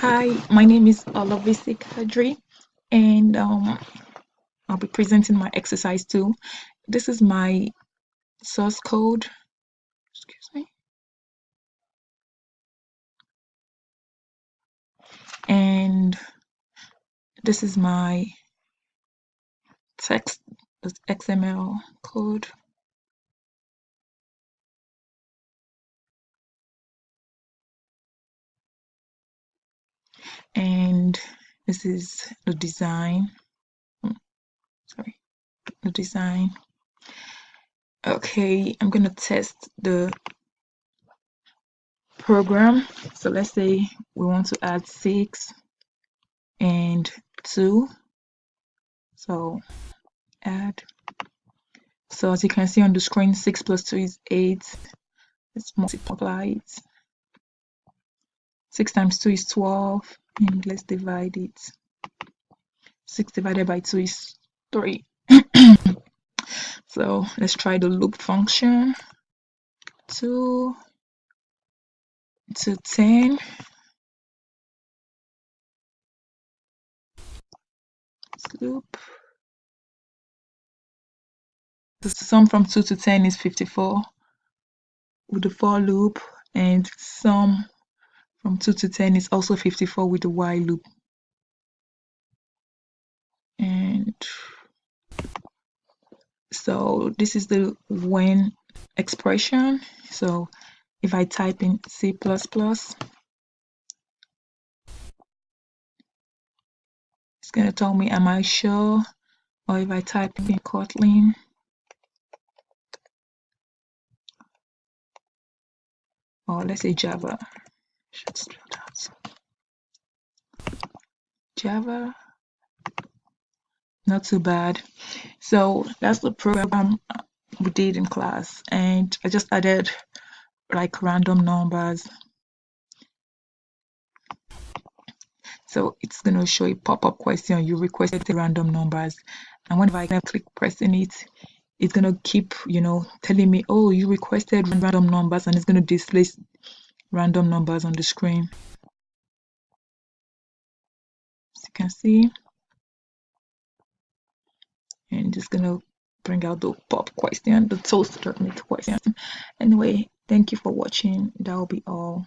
Hi, my name is ex2OlabisiK, and I'll be presenting my exercise 2. This is my source code. Excuse me. And this is my text, XML code. And this is the design. Sorry, the design. Okay, I'm gonna test the program. So let's say we want to add 6 and 2. So add. So as you can see on the screen, 6 plus 2 is 8. Let's multiply it. 6 times 2 is 12, and let's divide it. 6 divided by 2 is 3. So let's try the loop function. 2 to 10. Let's loop. The sum from 2 to 10 is 54 with the for loop, and sum from 2 to 10 is also 54 with the while loop. And so this is the when expression. So if I type in C++, it's going to tell me, am I sure? Or if I type in Kotlin, or let's say Java, Java, not too bad. So that's the program we did in class, and I just added like random numbers. So it's going to show a pop-up question. You requested the random numbers, and whenever I click pressing it, it's going to keep, telling me, oh, you requested random numbers, and it's going to display random numbers on the screen. As you can see, and it's going to bring out the pop question, the toast question. Anyway, thank you for watching. That will be all.